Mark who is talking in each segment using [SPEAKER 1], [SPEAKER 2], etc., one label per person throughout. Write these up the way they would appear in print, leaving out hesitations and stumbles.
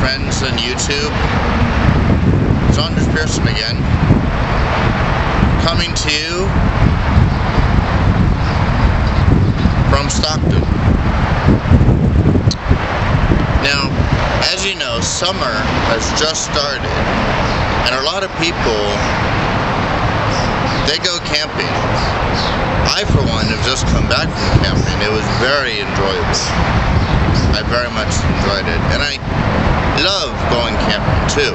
[SPEAKER 1] friends on YouTube. It's Anders Pearson again, coming to you from Stockton. Now, as you know, summer has just started, and a lot of people, they go camping. I, for one, have just come back from camping. It was very enjoyable. I very much enjoyed it, and I love going camping too.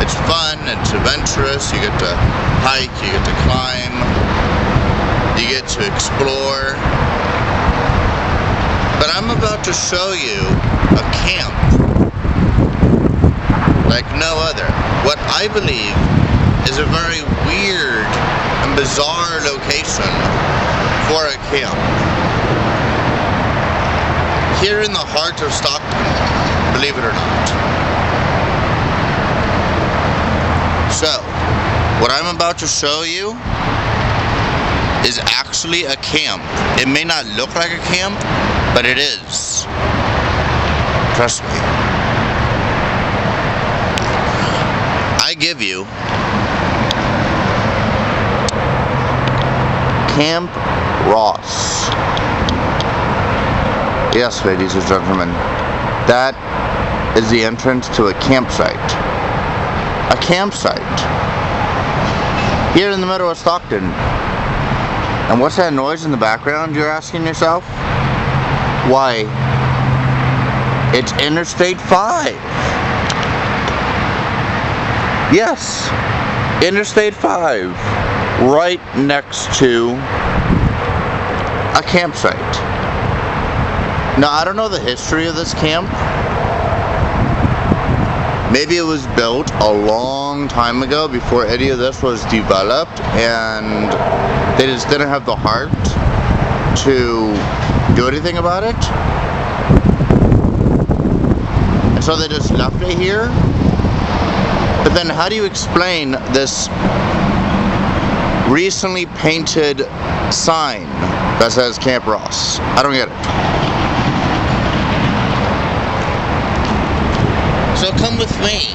[SPEAKER 1] It's fun, it's adventurous, you get to hike, you get to climb, you get to explore. But I'm about to show you a camp like no other. What I believe is a very weird and bizarre location for a camp. Here in the heart of Stockton, believe it or not. So, what I'm about to show you is actually a camp. It may not look like a camp, but it is. Trust me. I give you Camp Ross. Yes, ladies and gentlemen, that is the entrance to a campsite. A campsite. Here in the middle of Stockton. And what's that noise in the background, you're asking yourself? Why, it's Interstate 5. Yes, Interstate 5, right next to a campsite. Now, I don't know the history of this camp. Maybe it was built a long time ago before any of this was developed, and they just didn't have the heart to do anything about it. And so they just left it here. But then how do you explain this recently painted sign that says Camp Ross? I don't get it. So come with me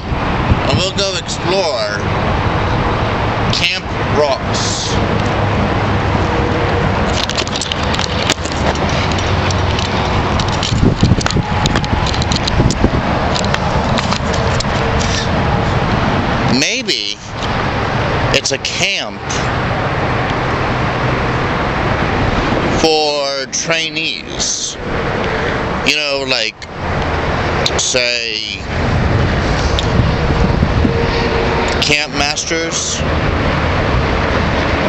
[SPEAKER 1] and we'll go explore Camp Ross. Maybe it's a camp for trainees. You know, like, say, camp masters.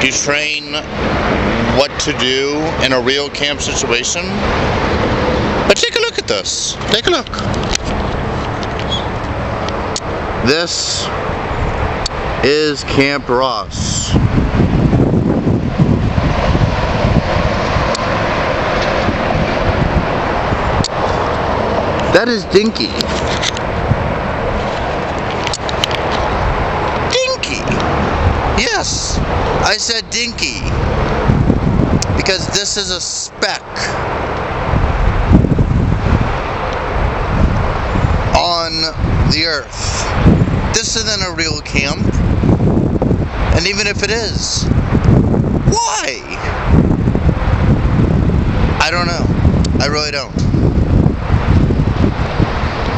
[SPEAKER 1] You train what to do in a real camp situation. But take a look at this. Take a look. This is Camp Ross. That is Dinky. Dinky! Yes, I said Dinky. Because this is a speck on the earth. This isn't a real camp. And even if it is, why? I don't know. I really don't.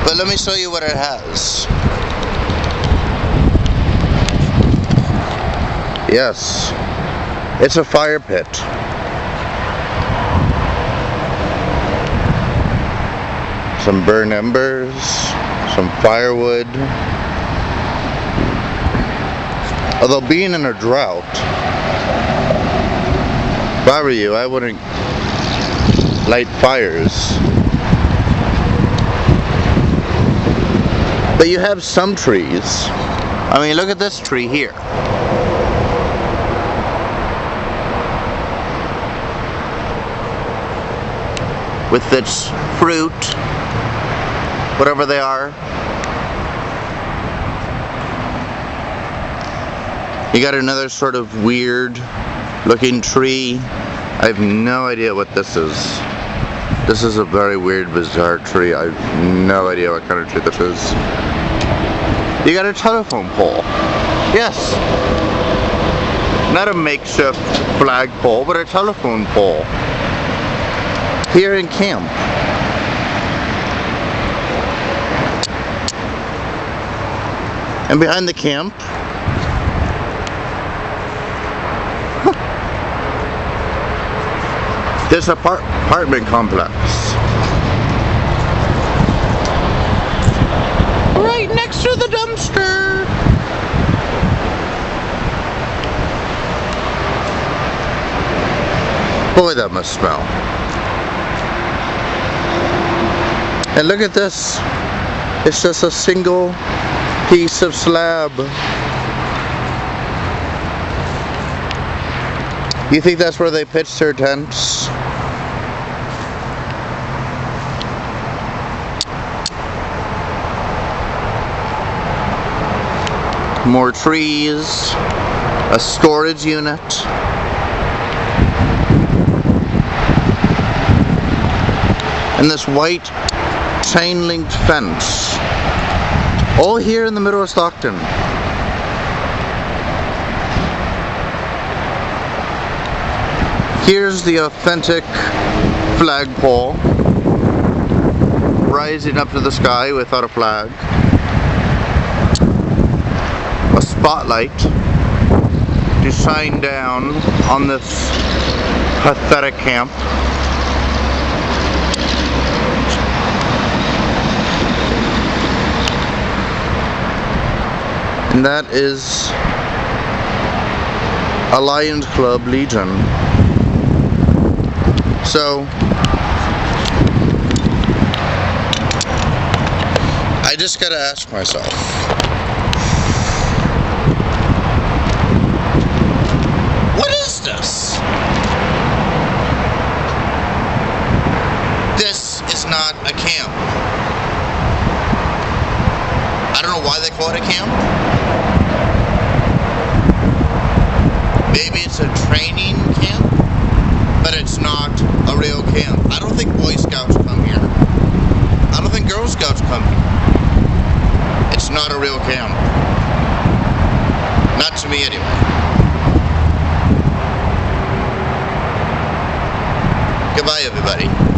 [SPEAKER 1] But let me show you what it has. Yes, it's a fire pit. Some burned embers, some firewood. Although being in a drought, if I were you, I wouldn't light fires. But you have some trees. I mean, look at this tree here. With its fruit, whatever they are. You got another sort of weird looking tree. I have no idea what this is. This is a very weird, bizarre tree. I have no idea what kind of tree this is. You got a telephone pole. Yes. Not a makeshift flagpole, but a telephone pole. Here in camp. And behind the camp, this apartment complex. Right next to the dumpster. Boy, that must smell. And look at this. It's just a single piece of slab. You think that's where they pitched their tents? More trees, a storage unit. And this white chain-linked fence. All here in the middle of Stockton. Here's the authentic flagpole rising up to the sky without a flag. A spotlight to shine down on this pathetic camp. And that is a Lions Club Legion. So, I just gotta ask myself, what is this? This is not a camp. I don't know why they call it a camp. Maybe it's a training camp, but it's not a real camp. I don't think Boy Scouts come here. I don't think Girl Scouts come here. It's not a real camp. Not to me anyway. Goodbye, everybody.